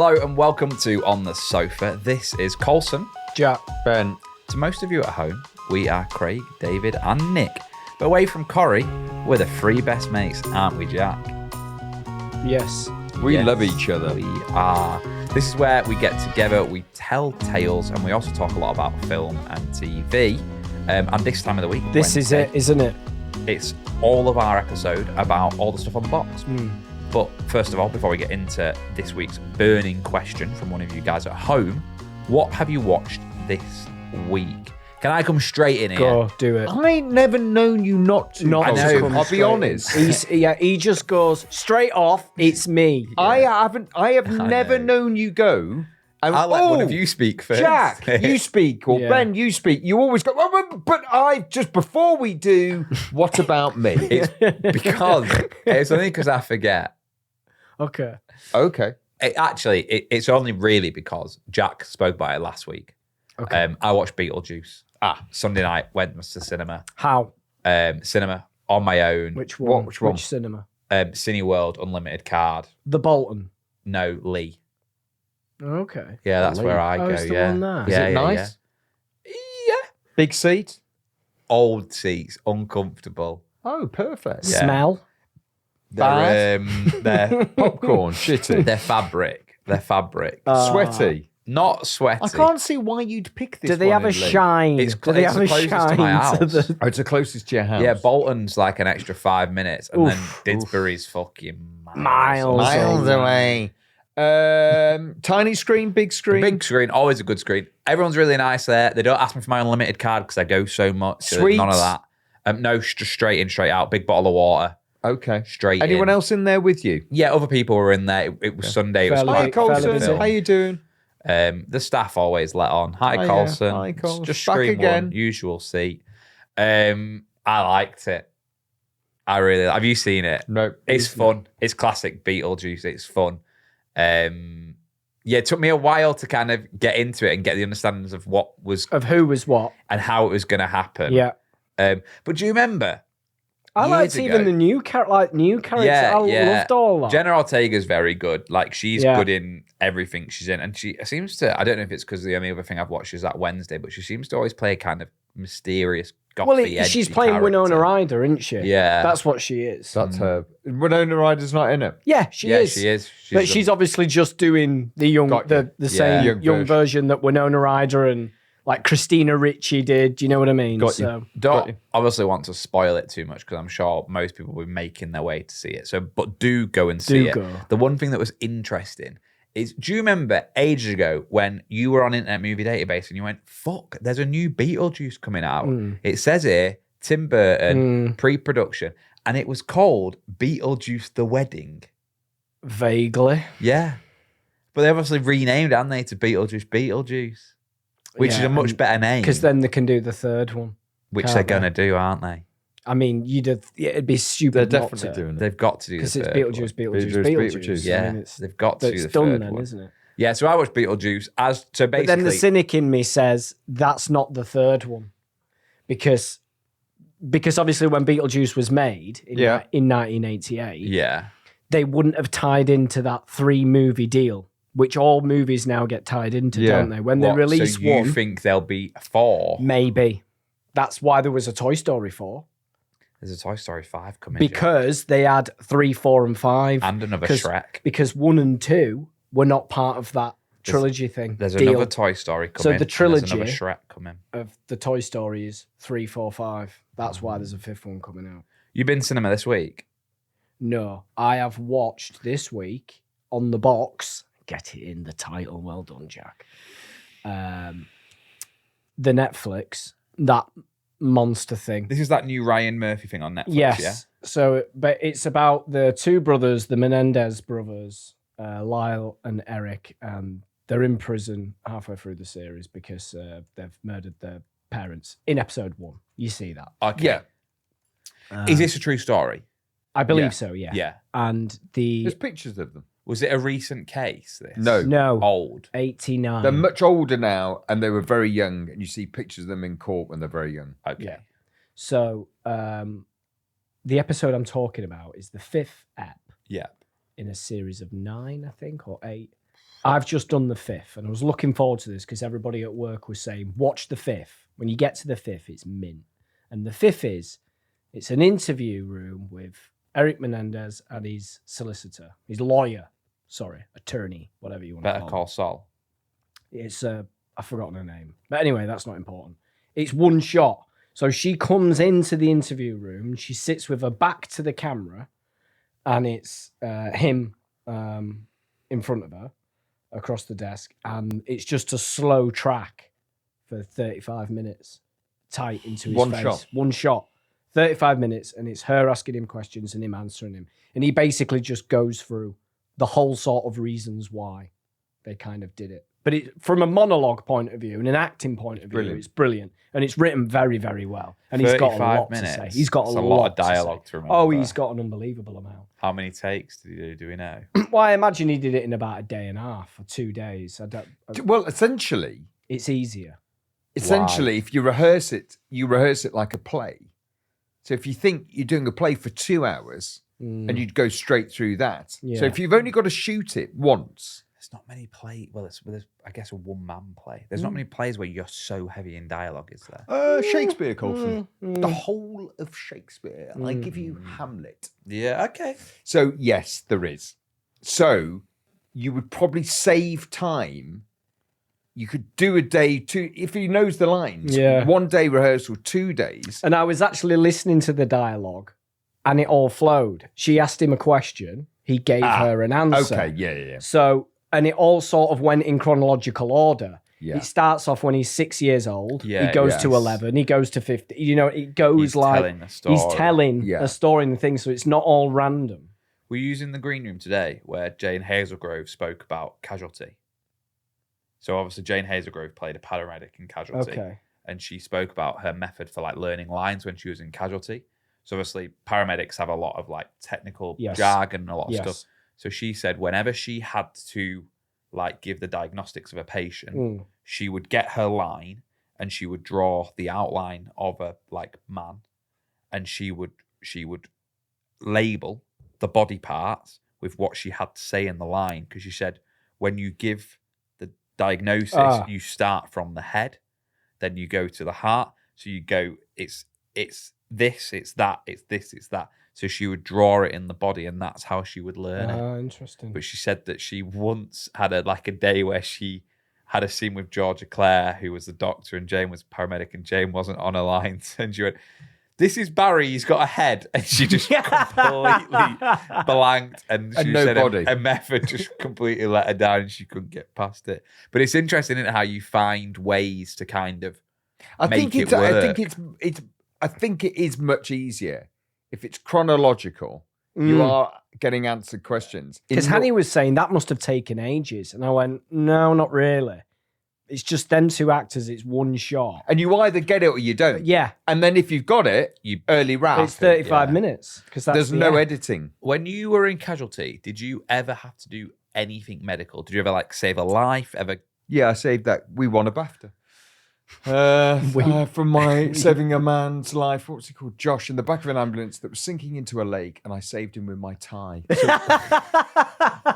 Hello and welcome to On the Sofa. This is Colson, Jack, Ben. To most of you at home, we are Craig, David and Nick. But away from Corrie, we're the three best mates, aren't we, Jack? yes. We Yes, love each other. We are. This is where we get together, we tell tales, and we also talk a lot about film and TV. And this time of the week, This is Wednesday, it, isn't it? It's all of our episode about all the stuff on the box. But first of all, before we get into this week's burning question from one of you guys at home, what have you watched this week? Can I come straight in here? Go, do it. I ain't never known you not to. Not I know. to come I'll be straight honest. in. He just goes straight off. It's me. I have never know. known you go. And, I'll let one of you speak first. Jack, you speak, or Yeah. Ben, you speak. You always go, but I, just before we do, what about me? It's only because I forget. Okay. Okay. It's only really because Jack spoke about it last week. Okay. I watched Beetlejuice. Sunday night, went to the cinema. How? Cinema on my own. Which one? Which one? Which cinema? Cineworld Unlimited card. The Bolton. No, Lee. Okay. Yeah, that's Lee. where I Oh, go. it's the Yeah. one there. Is Yeah, it yeah, nice? Yeah. Big seat? Old seats, uncomfortable. Oh, perfect. Yeah. Smell. They're Popcorn, shitty. they're fabric. They're fabric. Sweaty. Not sweaty. I can't see why you'd pick this Do they one have a in Lee. shine? It's Do they it's have the a closest to shine my house. the... Oh, it's the closest to your house. Yeah, Bolton's like an extra 5 minutes, and Oof. then Didsbury's fucking Miles Miles away. Tiny screen, big screen. Big screen, always a good screen. Everyone's really nice there. They don't ask me for my unlimited card because I go so much. So Sweets? none of that. No, just straight in, straight out. Big bottle of water, Okay. straight Anyone in. else in there with you? Yeah, other people were in there. It was Sunday. It was Fairly Hi, big, quite fairly Colson. busy. How you doing? The staff always let on. Hi, Hiya. Colson. Hi, Colson. Just Back screen again. one, usual seat. I liked it. I really. Have you seen it? No. It's fun. It's classic Beetlejuice. It's fun. Yeah, it took me a while to kind of get into it and get the understandings of what was Of who was what. and how it was going to happen. Yeah. But do you remember? I liked years even ago- the new characters. Yeah, I yeah. loved all that. Jenna Ortega's very good. Like, she's Yeah. good in everything she's in. And she seems to, I don't know if it's because the only other thing I've watched is that Wednesday, but she seems to always play a kind of mysterious, gothy, Well, edgy she's playing character. Winona Ryder, isn't she? Yeah. That's what she is. That's her. Winona Ryder's not in it. Yeah, she Yeah, is. she is. But she's obviously just doing the young, Got you. the same Young young version that Winona Ryder and like Christina Ricci did. Do you know what I mean? Got you. So Don't obviously want to spoil it too much because I'm sure most people will be making their way to see it. So, but do go and see it. go. The one thing that was interesting is, do you remember ages ago when you were on Internet Movie Database and you went, "Fuck, there's a new Beetlejuice coming out." It says here Tim Burton pre-production, and it was called Beetlejuice the Wedding. vaguely, Yeah, but they obviously renamed, haven't they, to Beetlejuice, which is Yeah, a much better name. because then they can do the third one. which can't they're they? going to do, aren't they? I mean, it'd be They're stupid. definitely doing it. They've got to do because the it's third Beetlejuice, one. Beetlejuice. Yeah, I mean, it's they've got to do the done third then, one. isn't it? Yeah, so I watched Beetlejuice so basically. But then the cynic in me says that's not the third one, because obviously when Beetlejuice was made in 1988, yeah, they wouldn't have tied into that 3-movie deal, which all movies now get tied into, Yeah. don't they? When What, they release so you one, think there'll be 4? maybe. That's why there was a Toy Story 4, There's a Toy Story 5 coming. because they had 3, 4, and 5, and another 'cause- Shrek. because 1 and 2 were not part of that trilogy thing. There's deal another Toy Story coming. So the and there's trilogy- another Shrek coming. of the Toy Story is 3, 4, 5. That's why there's a 5th one coming out. You been cinema this week? No, I have watched this week on the box. Get it in the title. Well done, Jack. The Netflix, that monster thing. This is that new Ryan Murphy thing on Netflix. Yes. Yeah. So, but it's about the 2 brothers, the Menendez brothers, Lyle and Eric, and they're in prison halfway through the series because they've murdered their parents in episode 1. You see that? Okay. Yeah. Is this a true story? I believe Yeah. so. Yeah. Yeah. And There's pictures of them. Was it a recent case? This No. old. 89. They're much older now, and they were very young. And you see pictures of them in court when they're very young. Okay. Yeah. So the episode I'm talking about is the 5th ep Yeah. in a series of 9, I think, or 8. I've just done the 5th, and I was looking forward to this because everybody at work was saying, watch the 5th. When you get to the 5th, it's mint. And the 5th it's an interview room with Eric Menendez and his solicitor, his lawyer, attorney, whatever you want to Better call Call Saul. It's, I've forgotten her name. But anyway, that's not important. It's one shot. So she comes into the interview room, she sits with her back to the camera, and it's him in front of her across the desk, and it's just a slow track for 35 minutes, tight into his face. One shot. 35 minutes, and it's her asking him questions and him answering him. And he basically just goes through the whole sort of reasons why they kind of did it. But from a monologue point of view and an acting point of view, it's brilliant. And it's written very, very well. And he's got a lot to say. He's got a lot of dialogue to remember. Oh, he's got an unbelievable amount. How many takes did he do we know? Well, I imagine he did it in about a day and a half or 2 days. Well, essentially, it's easier. Essentially, if you rehearse it like a play. So if you think you're doing a play for 2 hours and you'd go straight through that. Yeah. So if you've only got to shoot it once. There's not many plays. Well, there's, I guess, a one-man play. There's not many plays where you're so heavy in dialogue, is there? Shakespeare, Colson. The whole of Shakespeare. I give you Hamlet. Yeah, okay. So, yes, there is. So, you would probably save time. You could do a day, if he knows the lines. Yeah. 1 day rehearsal, 2 days. And I was actually listening to the dialogue, and it all flowed. She asked him a question. He gave her an answer. Okay, yeah. So... And it all sort of went in chronological order. Yeah. It starts off when he's 6 years old. Yeah, he goes to 11. He goes to 50. You know, it goes he's like telling a story. He's telling a story and the thing. So it's not all random. We're using the green room today where Jane Hazelgrove spoke about Casualty. So obviously Jane Hazelgrove played a paramedic in Casualty. Okay. And she spoke about her method for like learning lines when she was in Casualty. So obviously paramedics have a lot of like technical jargon and a lot of stuff. So she said whenever she had to like give the diagnostics of a patient, she would get her line and she would draw the outline of a like man, and she would label the body parts with what she had to say in the line, because she said when you give the diagnosis, you start from the head, then you go to the heart. So you go, it's this, it's that, it's this, it's that. So she would draw it in the body, and that's how she would learn it. Interesting. But she said that she once had a day where she had a scene with Georgia Clare, who was the doctor, and Jane was paramedic, and Jane wasn't on her lines. And she went, "This is Barry, he's got a head." And she just completely blanked. And she no said body. a method just completely let her down, and she couldn't get past it. But it's interesting, isn't it, how you find ways to kind of make it work. I think it is much easier if it's chronological. You are getting answered questions. Because Hanny was saying that must have taken ages, and I went, no, not really. It's just them two actors. It's one shot, and you either get it or you don't. Yeah, and then if you've got it, you early wrap. It's 35 minutes because there's no editing. When you were in Casualty, did you ever have to do anything medical? Did you ever like save a life? Yeah, I saved that. We won a BAFTA. From my saving a man's life, what's he called? Josh, in the back of an ambulance that was sinking into a lake, and I saved him with my tie. So,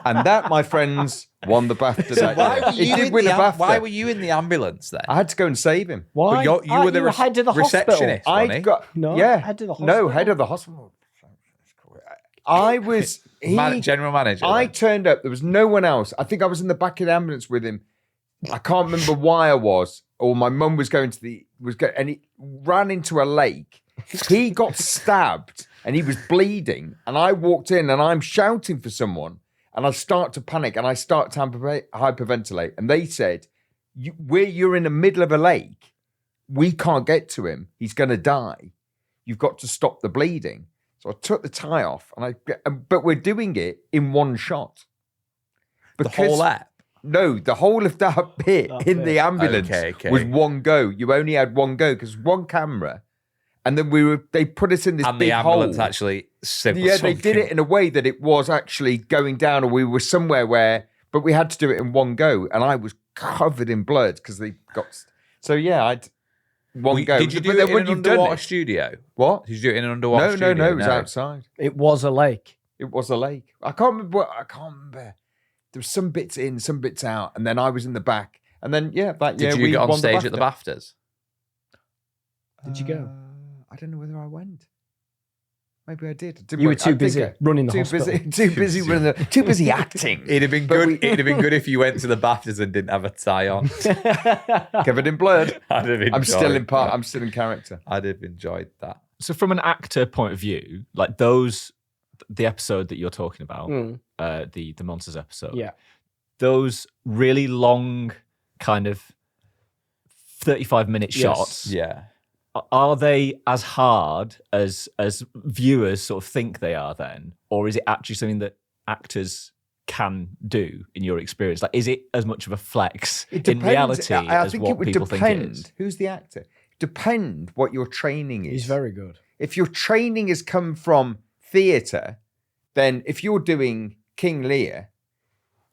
and that, my friends, won the BAFTA. So why were you in the ambulance then? I had to go and save him. Why? You were the head of the receptionist. Head of the hospital. No, head of the hospital. I was general manager. I turned up. There was no one else. I think I was in the back of the ambulance with him. I can't remember why I was, or my mum was and he ran into a lake. He got stabbed and he was bleeding, and I walked in and I'm shouting for someone, and I start to panic and I start to hyperventilate, and they said, you're in the middle of a lake. We can't get to him. He's going to die. You've got to stop the bleeding. So I took the tie off, but we're doing it in one shot. The whole app? No, the whole of that bit the ambulance was one go. You only had one go because one camera, and then they put us in this and big hole. And the ambulance actually said they did it in a way that it was actually going down, or we were somewhere but we had to do it in one go, and I was covered in blood because they got. So yeah, I'd one go. Did you do it in an underwater studio? What? Did you do it in an underwater studio? No, it was outside. It was a lake. It was a lake. I can't remember. there were some bits in, some bits out, and then I was in the back. And then, that year Did we you get on won stage at the BAFTA. BAFTAs? Did you go? I don't know whether I went. Maybe I did. You were too busy running the hospital. Too busy acting. It'd have been good. It'd have been good if you went to the BAFTAs and didn't have a tie on. Covered in blood. I'd have enjoyed. I'm still in character. I'd have enjoyed that. So from an actor point of view, like the episode that you're talking about, the Monsters episode, Yeah. those really long kind of 35-minute shots, Yeah. are they as hard as viewers sort of think they are then? Or is it actually something that actors can do in your experience? Like, is it as much of a flex in reality I as think what it would people think it is? depend. Who's the actor? Depend what your training is. He's very good. If your training has come from theatre, then if you're doing King Lear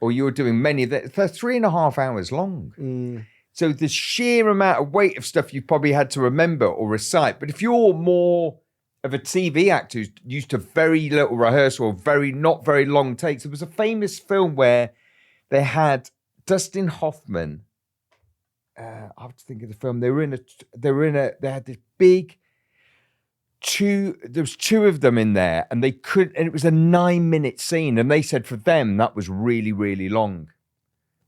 or you're doing many, they're 3.5 hours long. So the sheer amount of weight of stuff you've probably had to remember or recite. But if you're more of a TV actor who's used to very little rehearsal, not very long takes, there was a famous film where they had Dustin Hoffman. I have to think of the film. They had this big there was two of them in there, and and it was a 9-minute scene, and they said for them that was really, really long.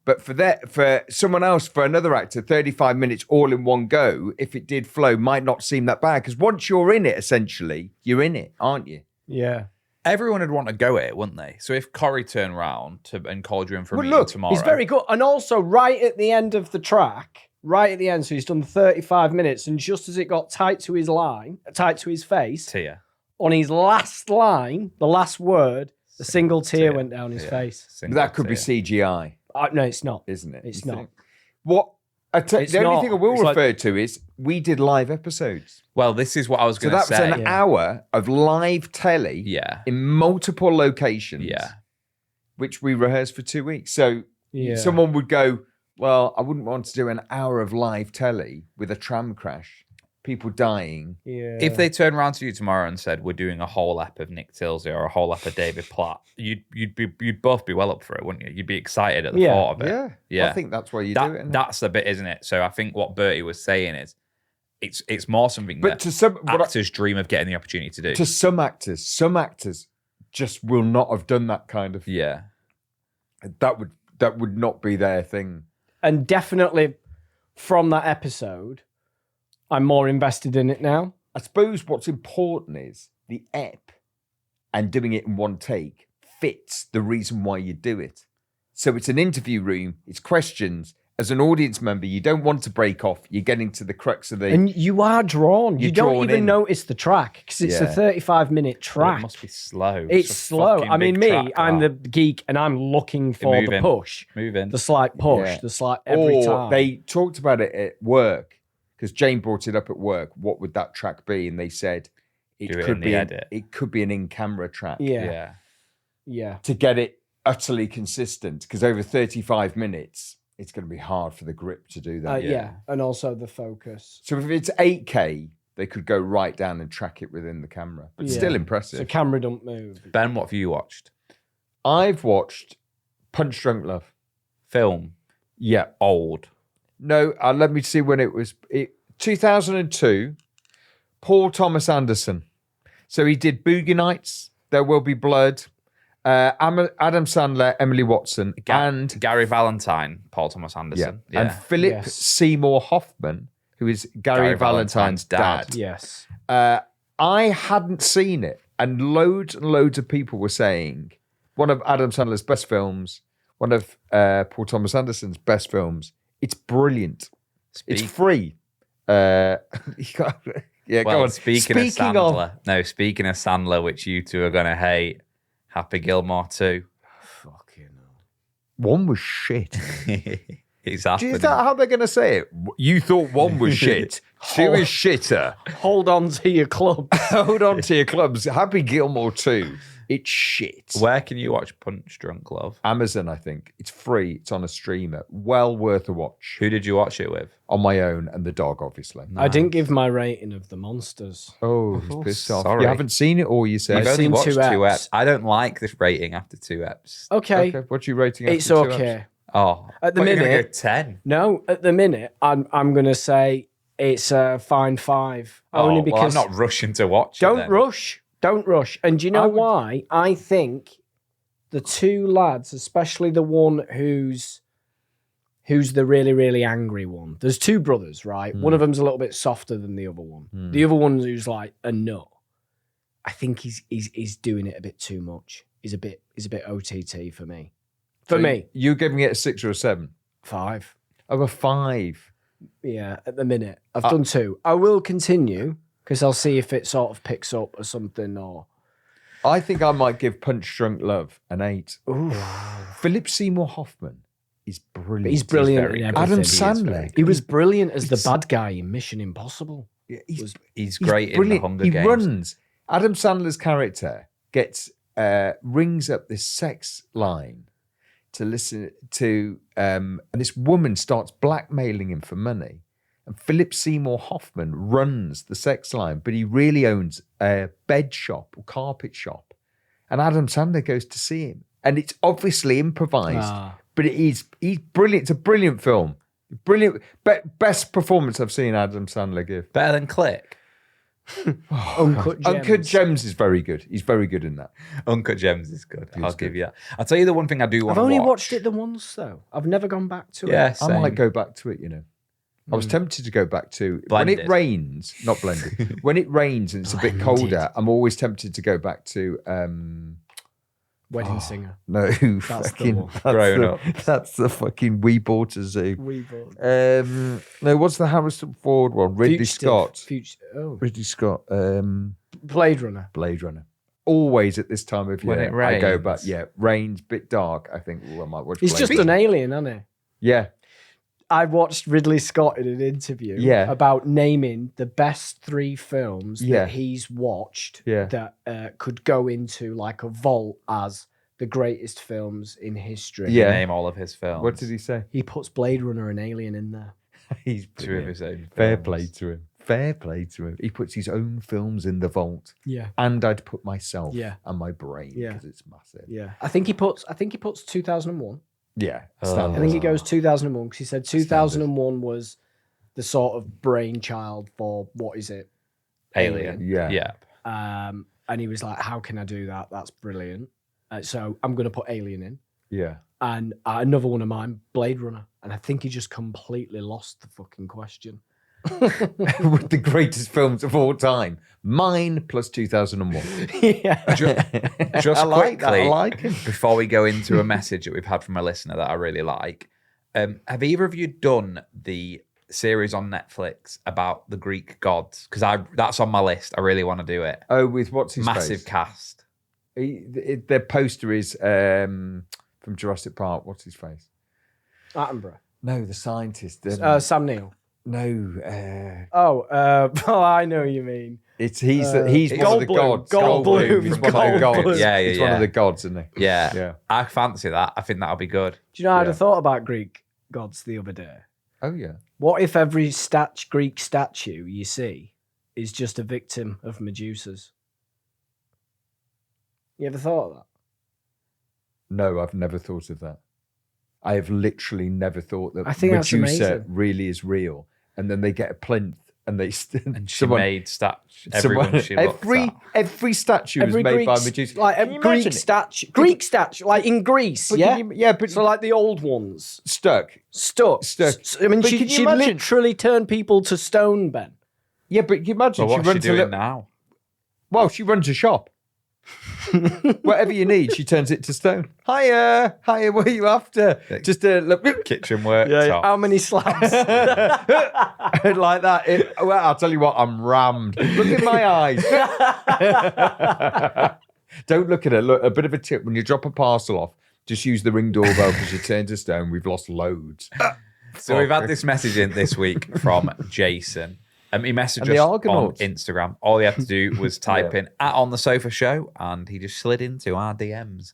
But for someone else, for another actor, 35 minutes all in one go, if it did flow, might not seem that bad. Because once you're in it, essentially, you're in it, aren't you? Yeah. Everyone would want to go at it, wouldn't they? So if Corrie turned round and called you in for a meeting look, tomorrow, He's very good. And also, right at the end of the track, so he's done 35 minutes, and just as it got tight to his face, tear. on his last line, the last word, a single tear went down his face. But that could be CGI, No, it's not. isn't it? It's You not. think? What? It's the only not. thing I will It's like- refer to is we did live episodes. Well, this is what I was So going that to was say. an hour of live telly Yeah. in multiple locations, Yeah. which we rehearsed for 2 weeks. So Yeah. someone would go, well, I wouldn't want to do an hour of live telly with a tram crash, people dying. Yeah. If they turned around to you tomorrow and said, we're doing a whole ep of Nick Tilsley or a whole ep of David Platt, you'd both be well up for it, wouldn't you? You'd be excited at the thought of it. Yeah. I think that's why you do it. Isn't it? That's the bit, isn't it? So I think what Bertie was saying is it's more something But that to some actors dream of getting the opportunity to do. to some actors just will not have done that kind of. Yeah. That would not be their thing. And definitely from that episode, I'm more invested in it now. I suppose what's important is the ep and doing it in one take fits the reason why you do it. So it's an interview room, it's questions. As an audience member, you don't want to break off. You're getting to the crux of the... And you are drawn. You You're don't drawn even in. notice the track because it's a Yeah. 35-minute Well, track. it must be slow. It's a slow. fucking I mean, big me, track, I'm that. the geek and I'm looking for the moving. push. Moving. The slight push. Yeah. The slight every time. They talked about it at work because Jane brought it up at work. What would that track be? And they said Do it could in the be edit. it could be an in-camera track. Yeah. Yeah. To get it utterly consistent, because over 35 minutes, it's going to be hard for the grip to do that. Yeah. And also the focus. So if it's 8K, they could go right down and track it within the camera. But Yeah. still impressive. So camera don't move. Ben, what have you watched? I've watched Punch Drunk Love. Film. Yeah. Old. No, let me see when it was. 2002, Paul Thomas Anderson. So he did Boogie Nights, There Will Be Blood, Adam Sandler, Emily Watson, and Gary Valentine, Paul Thomas Anderson. Yeah. and Philip Yes. Seymour Hoffman, who is Gary Valentine's dad. Yes. I hadn't seen it, and loads of people were saying one of Adam Sandler's best films, one of Paul Thomas Anderson's best films. It's brilliant. It's free. Yeah, Well, go on. speaking of Sandler, which you two are going to hate, Happy Gilmore 2. Fucking hell. One was shit. It's Do happening. you know how they're going to say it? You thought one was shit. Two is shitter. Hold on to your club. Hold on to your clubs. Happy Gilmore 2 It's shit. Where can you watch Punch Drunk Love? Amazon, I think. It's free. It's on a streamer. Well worth a watch. Who did you watch it with? On my own and the dog, obviously. I didn't give my rating of The Monsters. Oh, he's pissed off. sorry. You haven't seen it all, you said? I've only seen watched 2 2 eps. eps. I don't like this rating after 2 eps. Okay. What's your rating after It's 2 okay. Oh, At the I thought you were gonna minute- go 10. No, at the minute, I'm going to say it's a fine 5. Only because I'm not rushing to watch it. don't then. rush. Don't rush. And do you know I would- why? I think the 2 lads, especially the one who's the really, really angry one. There's 2 brothers, right? One of them's a little bit softer than the other one. The other one who's like a nut. I think he's doing it a bit too much. He's a bit OTT for me. For me, You're giving it a 6 or a 7? 5. Oh, a 5. Yeah, at the minute. I've done 2. I will continue because I'll see if it sort of picks up or something or... I think I might give Punch Drunk Love an 8. Ooh. Philip Seymour Hoffman is brilliant. He's brilliant very in good. everything. Adam He is Sandler. very He was brilliant as the bad guy in Mission Impossible. He's great in the brilliant. Hunger he Games. runs. Adam Sandler's character rings up this sex line to listen to, and this woman starts blackmailing him for money. And Philip Seymour Hoffman runs the sex line, but he really owns a bed shop or carpet shop. And Adam Sandler goes to see him, and it's obviously improvised, but he's brilliant. It's a brilliant film. Brilliant, best performance I've seen Adam Sandler give. Better than Click. Uncut Gems. Uncut Gems is very good. He's very good in that. Uncut Gems is good. I'll give you that. I'll tell you the one thing I do want I've to watch. only watched it the once though. I've never gone back to it. Yeah, I same. might go back to it, you know. I was tempted to go back to when Blended. it rains, not blended. When it rains and it's a bit colder, I'm always tempted to go back to Wedding Singer. no the fucking one. Grown the, Up. That's the fucking We Bought a Zoo. We bought No, what's the Harrison Ford one? Ridley Scott. Oh. Ridley Scott. Blade Runner. Blade Runner. Always at this time of When year, it I go rains. back. Yeah, rains, bit dark. I think I might watch. He's Blade just Runner. an alien, hasn't he? Yeah, I watched Ridley Scott in an interview Yeah. about naming the best 3 films Yeah. that he's watched Yeah. that could go into like a vault as the greatest films in history. Yeah. Name all of his films. what did he say? He puts Blade Runner and Alien in there. He's 2 of brilliant. his own Fair films. play to him. Fair play to him. He puts his own films in the vault, Yeah. and I'd put myself Yeah. and my brain Yeah. because it's massive. Yeah. I think he puts 2001. Yeah, Oh. standard. I think he goes 2001 because he said 2001 was the sort of brainchild for what is it? Alien. Yeah. Yeah. And he was like, "How can I do that? That's brilliant." So I'm going to put Alien in, Yeah. and another one of mine, Blade Runner. And I think he just completely lost the fucking question. With the greatest films of all time. Mine plus 2001. Yeah. Just I like that. quickly, I like it. before we go into a message that we've had from a listener that I really like, have either of you done the series on Netflix about the Greek gods? Because that's on my list. I really want to do it. Oh, with what's his Massive face? cast. Their poster is from Jurassic Park. What's his face? Attenborough. No, the scientist. Sam Neill. No, Oh, I know what you mean. he's one of the Goldblum. gods. Goldblum. He's one of the gods. Goldblum. Yeah, yeah, He's one of yeah. the gods, isn't he? Yeah. Yeah. I fancy that. I think that'll be good. Do you know, I had Yeah. a thought about Greek gods the other day. Oh yeah. What if every Greek statue you see is just a victim of Medusas? You ever thought of that? No, I've never thought of that. I have literally never thought that I think that's Medusa amazing. really is real. And then they get a plinth and they And she made everyone she looked at. every statue was made by Medusa. like Can a you Greek imagine it? statue, Greek statue, like in Greece, But yeah, can you- yeah, but so like the old ones, stuck. stuck. I mean, But can you she imagine- literally turned people to stone, Ben. Yeah, but can you imagine But she what's she runs a doing little. now? Well, she runs a shop. Whatever you need, she turns it to stone. Hiya, what are you after? Just a look Kitchen worktop. How many slabs? like that. Well, I'll tell you what, I'm rammed. Look in my eyes. Don't look at it. Look, a bit of a tip: when you drop a parcel off, just use the Ring doorbell because you turn to stone. We've lost loads. So we've had this message in this week from Jason. He messaged And the us on Argonauts. Instagram. All he had to do was type in @on the sofa show, and he just slid into our DMs.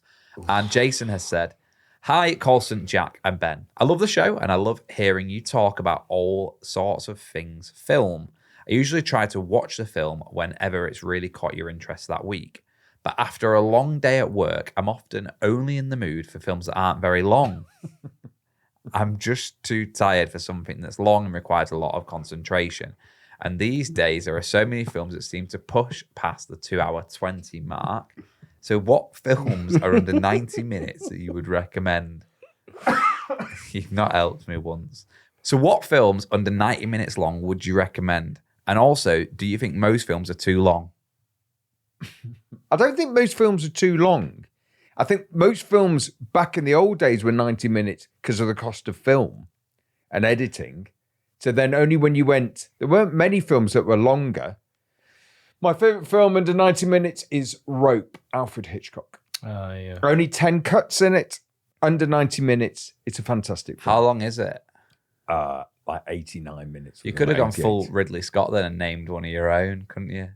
And Jason has said, "Hi, Colson, Jack, and Ben. I love the show, and I love hearing you talk about all sorts of things film. I usually try to watch the film whenever it's really caught your interest that week. But after a long day at work, I'm often only in the mood for films that aren't very long. I'm just too tired for something that's long and requires a lot of concentration. And these days, there are so many films that seem to push past the 2-hour 20 mark. So what films are under 90 minutes that you would recommend?" You've not helped me once. So what films under 90 minutes long would you recommend? And also, do you think most films are too long? I don't think most films are too long. I think most films back in the old days were 90 minutes because of the cost of film and editing. So then only when you went, there weren't many films that were longer. My favourite film under 90 minutes is Rope, Alfred Hitchcock. Yeah. Only 10 cuts in it, under 90 minutes. It's a fantastic film. How long is it? Like 89 minutes. You could have gone 88. full Ridley Scott then and named one of your own, couldn't you?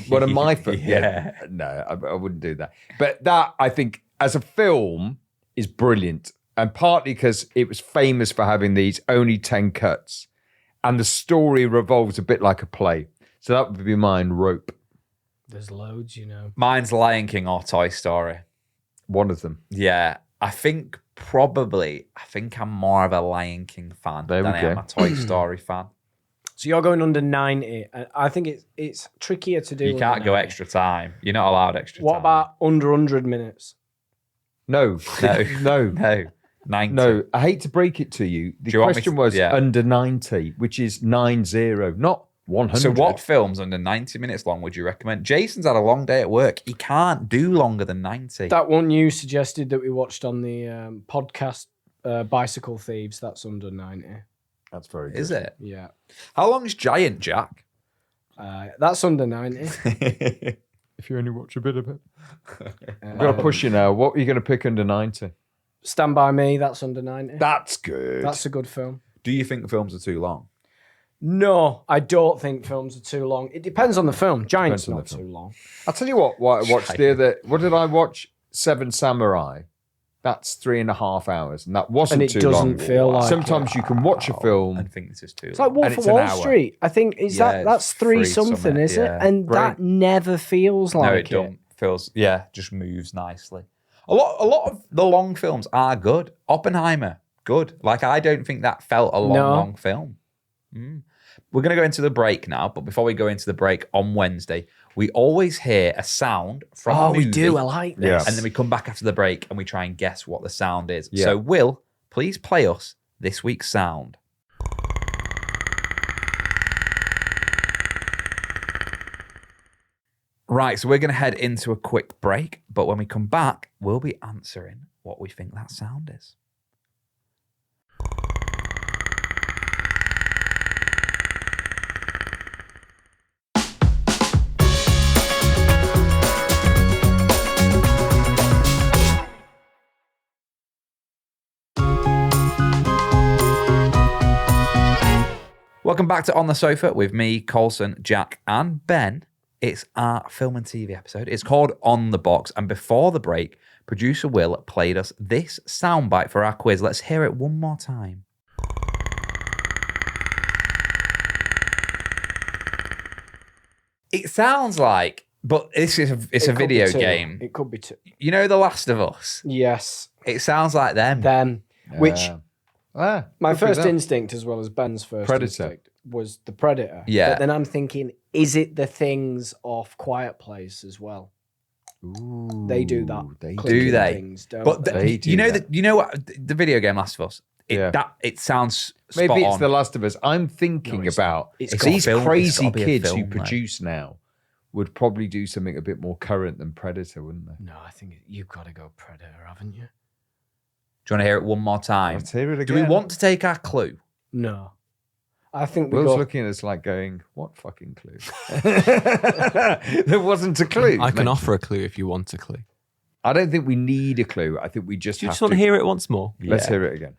One of my films. Yeah. No, I wouldn't do that. But that, I think, as a film, is brilliant. And partly because it was famous for having these only 10 cuts. And the story revolves a bit like a play. So that would be mine, Rope. There's loads, you know. Mine's Lion King or Toy Story. One of them. Yeah, I think I'm more of a Lion King fan There than we I go. am a Toy Story fan. So you're going under 90. I think it's trickier to do. You under can't go 90. extra time. You're not allowed extra What time. about under 100 minutes? No. No. No. No. 90. No. I hate to break it to you. The Do you want me question to- was yeah. under 90, which is 90, not 100. So what films under 90 minutes long would you recommend? Jason's had a long day at work. He can't do longer than 90. That one you suggested that we watched on the podcast, Bicycle Thieves, that's under 90. That's very good. Is it? Yeah. How long is Giant Jack? That's under 90. If you only watch a bit of it. Uh, I'm going to push you now. What are you going to pick under 90? Stand By Me, that's under 90. That's good. That's a good film. Do you think films are too long? No, I don't think films are too long. It depends on the film. Giant's Depends on not the too long. I'll tell you what I watched the other. What did I watch? Seven Samurai. That's 3.5 hours, and that wasn't And it too doesn't long. feel like Sometimes you can watch a I film. think this is too It's long. like Wolf And of it's an Wall hour. Street. I think Yeah, that's it's three three something, something, is it? yeah. And that never feels No, like it don't. Feels, just moves nicely. A lot of the long films are good. Oppenheimer, good. Like, I don't think that felt a long film. We're going to go into the break now, but before we go into the break, on Wednesday, we always hear a sound from a movie. we do. I like this. Yeah. And then we come back after the break and we try and guess what the sound is. Yeah. So, Will, please play us this week's sound. Right, so we're going to head into a quick break, but when we come back, we'll be answering what we think that sound is. Welcome back to On the Sofa with me, Colson, Jack, and Ben. It's our film and TV episode. It's called On the Box. And before the break, producer Will played us this soundbite for our quiz. Let's hear it one more time. It sounds like, but it's a It could video be two. game. It could be two. You know The Last of Us? Yes. It sounds like them. Them. Which my could be first that. instinct, as well as Ben's first Predator. instinct, was the Predator. Yeah. But then I'm thinking, is it the things off Quiet Place as well? Ooh, They do that. They Clicking Do they? Things, don't But they? They do you know that. you know what the video game Last of Us? It sounds spot Maybe it's on. The Last of Us. I'm thinking No, it's about It's got these film- it's crazy gotta be a kids film, who mate. produce now would probably do something a bit more current than Predator, wouldn't they? No, I think you've got to go Predator, haven't you? Do you want to hear it one more time? Let's hear it Do we again. want to take our clue? No. I think we Will's go... looking at us like going, what fucking clue? There wasn't a clue. I can mate. offer a clue if you want a clue. I don't think we need a clue. I think we just Do you have just want to hear it once more? Let's Yeah. hear it again.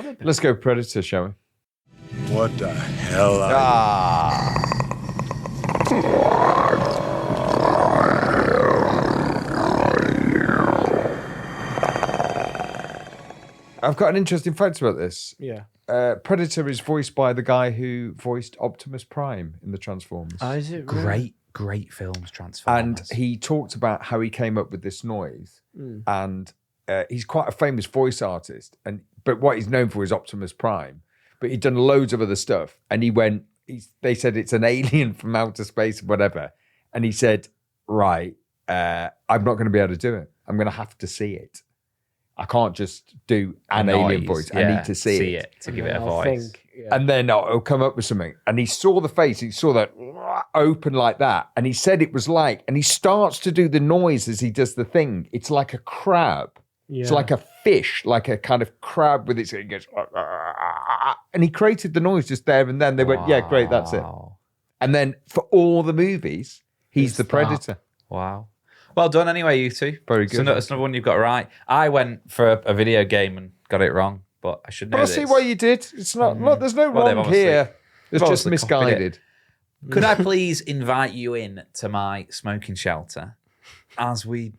gotta be. Let's go Predator, shall we? What the hell are I've got an interesting fact about this. Yeah. Predator is voiced by the guy who voiced Optimus Prime in the Transformers. Is it really? Great films, And Transformers. he talked about how he came up with this noise. And he's quite a famous voice artist. But what he's known for is Optimus Prime. But he'd done loads of other stuff. And he went, they said it's an alien from outer space, whatever. And he said, right, I'm not going to be able to do it. I'm going to have to see it. I can't just do an alien voice. I need to see it. to give it a voice. And then it'll come up with something. And he saw the face. He saw that open like that. And he said it was like, and he starts to do the noise as he does the thing. It's like a crab. It's like a fish, like a kind of crab with its, it goes, and he created the noise just there and then. They went, yeah, great, that's it. And then for all the movies, he's the Predator. Wow. Well done anyway, you two. Very good. So that's another one you've got right. I went for a video game and got it wrong, but I should know But I this. see why you did. It's not, there's no Well, they've wrong obviously- here. It's they've just obviously copied it. misguided. Could I please invite you in to my smoking shelter as we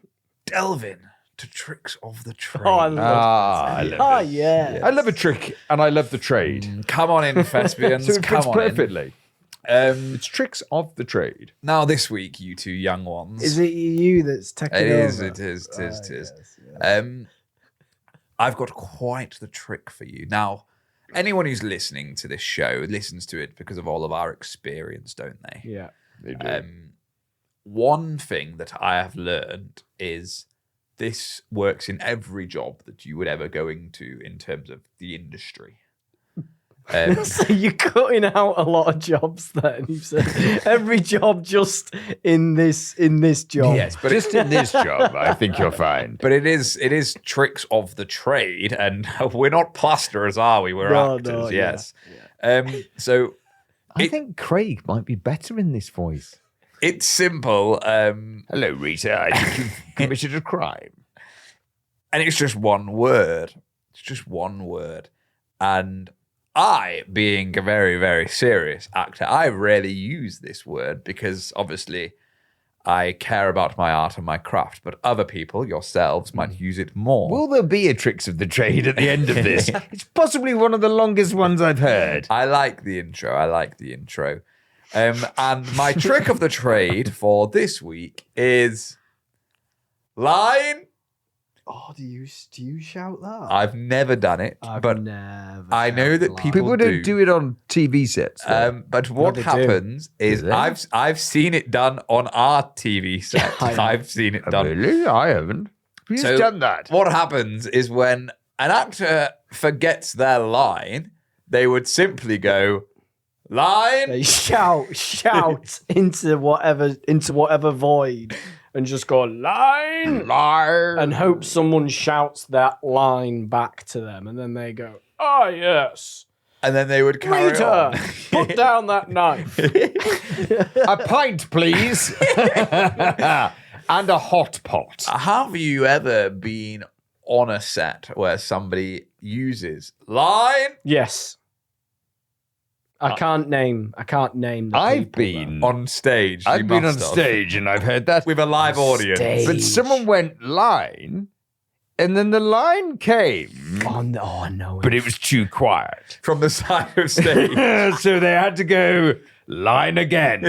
delve in to tricks of the trade? Oh, I love I love Oh, it. yeah. I love a trick and I love the trade. Come on in, thespians. So it Come fits on perfectly. in. It's tricks of the trade. Now this week, you two young ones. Is it you that's taking It over? is. It is. It is. It is. I've got quite the trick for you. Now, anyone who's listening to this show listens to it because of all of our experience, don't they? Yeah. They do. One thing that I have learned is this works in every job that you would ever go into in terms of the industry. So you're cutting out a lot of jobs then. You said every job just in this job. Yes, but Just in this job, I think you're fine. But it is tricks of the trade, and we're not plasterers, are we? We're No, actors, no, yeah. yes. So I think Craig might be better in this voice. it's simple, Hello, Rita. I think you've committed a crime. and it's just one word. It's just one word. And I, being a very, very serious actor, I rarely use this word because obviously I care about my art and my craft, but other people, yourselves, might use it more. Will there be a tricks of the trade at the end of this? It's possibly one of the longest ones I've heard. I like the intro. And my trick of the trade for this week is line. Oh, do you shout that? I've never done it, but never. I know that people People don't do it on TV sets. though. But what they do. happens is Do they? I've seen it done on our TV set. I know. I've seen it done. Really? I haven't. Who's So done that? What happens is when an actor forgets their line, they would simply go, line. They shout into whatever void and just go line and hope someone shouts that line back to them, and then they go, "Ah, yes, And then they would carry Rita, on. put down that knife." A pint, please. And a hot pot. Have you ever been on a set where somebody uses line? Yes. I can't name the I've people, been On stage. I've you been on must have. stage and I've heard that. With a live audience. Stage. But someone went line, and then the line came, though. Oh no! but it was too quiet. From the side of stage. So they had to go line again.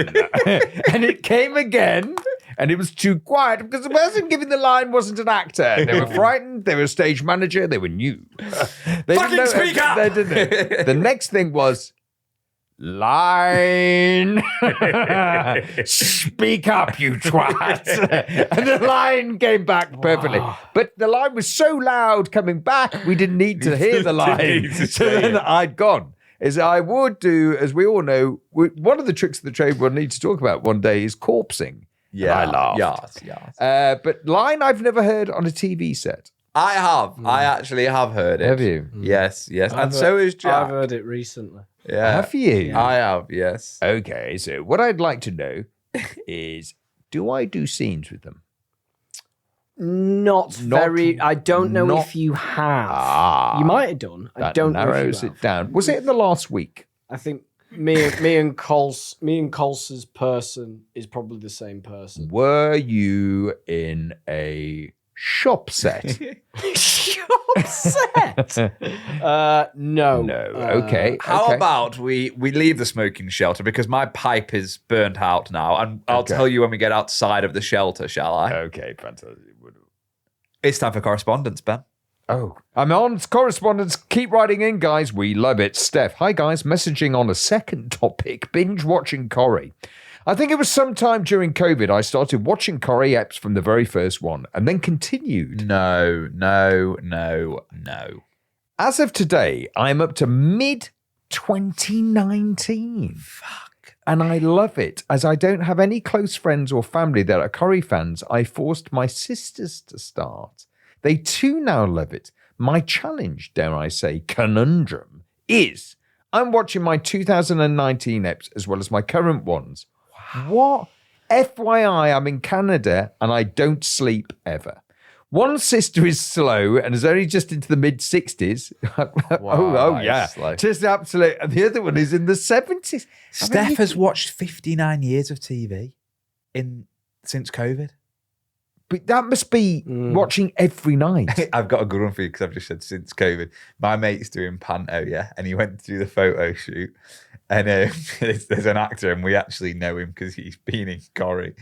And it came again, and it was too quiet because the person giving the line wasn't an actor. They were frightened, they were a stage manager, they were new. They Fucking speak up! They didn't. The next thing was line. Speak up, you twat. And the line came back perfectly. But the line was so loud coming back, we didn't need to hear the line. need to So say then it. I'd gone. Is I would do, as we all know, one of the tricks of the trade we'll need to talk about one day is corpsing. Yeah. And I laughed. Yes. But line I've never heard on a TV set. I have. I actually have heard it. Have you? Yes, yes. And I've so is I've Jack. heard it recently. Yeah. Have you? I have, yes. Okay, so what I'd like to know is, do I do scenes with them? Not very. I don't know not- if you have. Ah, You might have done. I that don't know if you narrows have. it down. Was it in the last week? I think me and Cols's person is probably the same person. Were you in a shop set? Upset. No. No. Okay. How okay. about we leave the smoking shelter because my pipe is burnt out now, and I'll Okay. tell you when we get outside of the shelter, shall I? Okay, fantastic. It's time for correspondence, Ben. Oh, I'm on correspondence. Keep writing in, guys. We love it. Steph, hi, guys. Messaging on a second topic, binge watching Corrie. I think it was sometime during COVID I started watching Corrie eps from the very first one and then continued. No. As of today, I'm up to mid-2019. Fuck. And I love it. As I don't have any close friends or family that are Corrie fans, I forced my sisters to start. They too now love it. My challenge, dare I say, conundrum, is I'm watching my 2019 eps as well as my current ones. What? FYI, I'm in Canada and I don't sleep ever. One sister is slow and is only just into the mid-60s. oh, yeah. slow. Just absolute. And the other one is in the 70s. Steph has watched 59 years of TV since COVID. But that must be watching every night. I've got a good one for you because I've just said since COVID. My mate's doing panto, yeah, and he went to do the photo shoot. And there's an actor, and we actually know him because he's been in Corrie.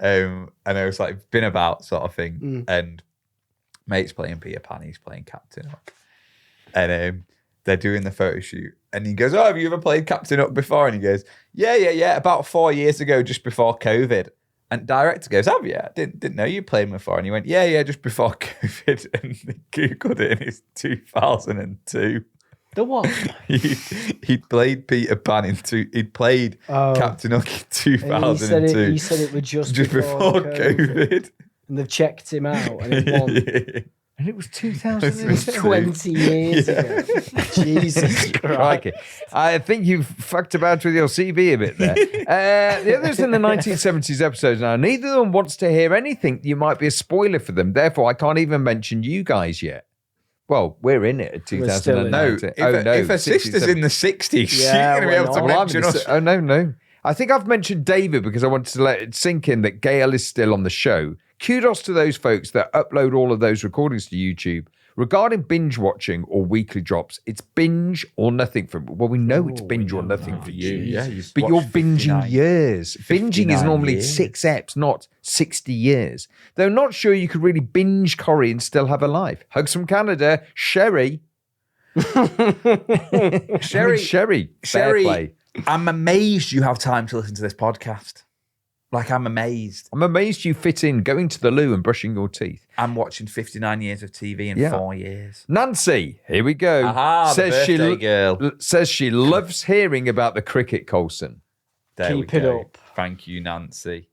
And I was like, been about sort of thing. And mate's playing Peter Pan, he's playing Captain Hook. And they're doing the photo shoot. And he goes, oh, have you ever played Captain Hook before? And he goes, yeah, about 4 years ago, just before COVID. And director goes, have you? I didn't know you played before. And he went, yeah, just before COVID. And they Googled it, and it's 2002. The what? He'd played Peter Pan he'd played Captain Hook in 2002. He said it was just before COVID. And they've checked him out and he won. And it was It's 2002. 20 years ago. Jesus Christ. Crikey. I think you've fucked about with your CV a bit there. The others in the 1970s episodes now, neither of them wants to hear anything. You might be a spoiler for them. Therefore, I can't even mention you guys yet. Well, we're in it at We're still in 2019. If a sister's in the 60s, Yeah, you're going to be able to we're not. mention us. Oh, no. I think I've mentioned David because I wanted to let it sink in that Gail is still on the show. Kudos to those folks that upload all of those recordings to YouTube. Regarding binge watching or weekly drops, it's binge or nothing for me. Well, we know it's binge or nothing for you. Yeah, you've But you're watched binging 59 years. Binging is 59 normally years. 6 eps, not 60 years. Though not sure you could really binge Corrie and still have a life. Hugs from Canada. Sherry. Sherry. Fair play. I'm amazed you have time to listen to this podcast. Like, I'm amazed. I'm amazed you fit in going to the loo and brushing your teeth. I'm watching 59 years of TV in Yeah. 4 years. Nancy, here we go. Aha, the birthday girl. Says she loves hearing about the cricket, Coulson. There Keep we it go. up. Thank you, Nancy.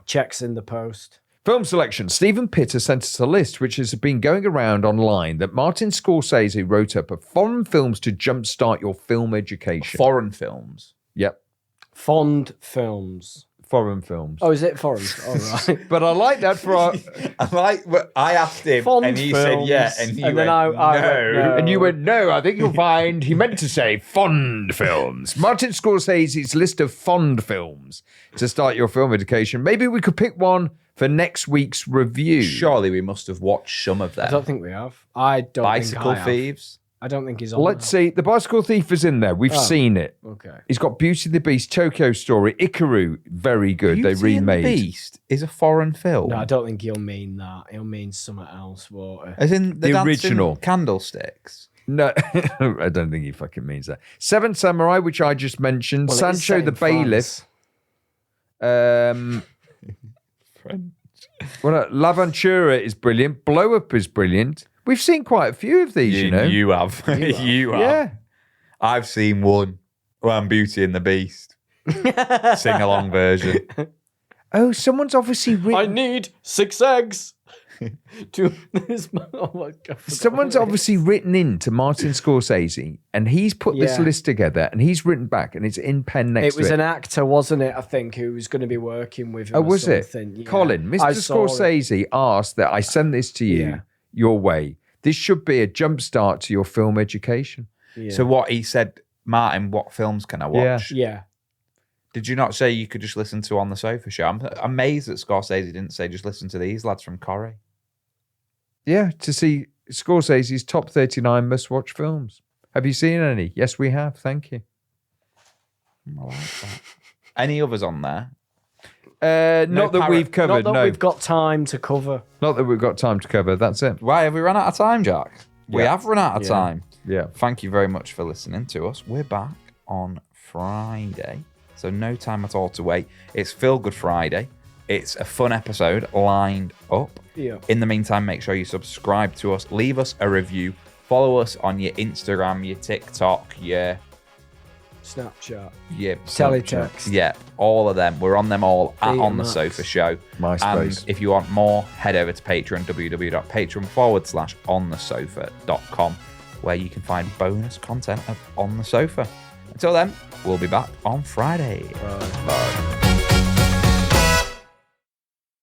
Checks in the post. Film selection. Stephen Pitt has sent us a list which has been going around online that Martin Scorsese wrote up of foreign films to jumpstart your film education. Foreign films. Yep, Fond films. foreign films. Oh, is it foreign? All right. But I like that for our... I asked him, Fond and he said, yeah, films. and he And went, then I went, no. And you went, no, I think you'll find he meant to say fond films. Martin Scorsese's list of fond films to start your film education. Maybe we could pick one for next week's review. Surely we must have watched some of them. I don't think we have. I don't Bicycle think I have. Thieves. I don't think he's on Let's there. see. The Bicycle Thief is in there. We've seen it. Okay. He's got Beauty and the Beast, Tokyo Story, Ikaru. Very good. Beauty They remade. and the Beast is a foreign film. No, I don't think he'll mean that. He'll mean something else, won't he? As in the The dancing original. candlesticks. No, I don't think he fucking means that. Seven Samurai, which I just mentioned. Well, it is Sancho set the in Bailiff. L'Aventura is brilliant. Blow Up is brilliant. We've seen quite a few of these, you know. You have. You have. Yeah. I've seen one. Beauty and the Beast. Sing along version. Oh, someone's obviously I written. need 6 eggs. Oh my God, Someone's obviously written in to Martin Scorsese, and he's put this Yeah. list together, and he's written back, and it's in pen next It was to it. an actor, wasn't it? I think who was going to be working with him. Oh, or was it? something. Yeah. Colin, I Mr. saw it. Scorsese asked that I send this to you Yeah. your way. This should be a jumpstart to your film education. Yeah. So what he said, Martin, what films can I watch? Yeah. Did you not say you could just listen to On the Sofa Show? I'm amazed that Scorsese didn't say just listen to these lads from Corrie. Yeah, to see Scorsese's top 39 must-watch films. Have you seen any? Yes, we have. Thank you. I like that. Any others on there? Not that we've covered, Not that no. we've got time to cover. Not that we've got time to cover. That's it. Why, have we run out of time, Jack? We Yeah. have run out of time. Yeah. Thank you very much for listening to us. We're back on Friday, so no time at all to wait. It's Feel Good Friday. It's a fun episode lined up. Yeah. In the meantime, make sure you subscribe to us, leave us a review, follow us on your Instagram, your TikTok, your Snapchat. Teletext. Yeah, all of them. We're on them all at On the Max. Sofa Show. MySpace. And if you want more, head over to Patreon, www.patreon.com/onthesofa.com, where you can find bonus content of On the Sofa. Until then, we'll be back on Friday. Bye.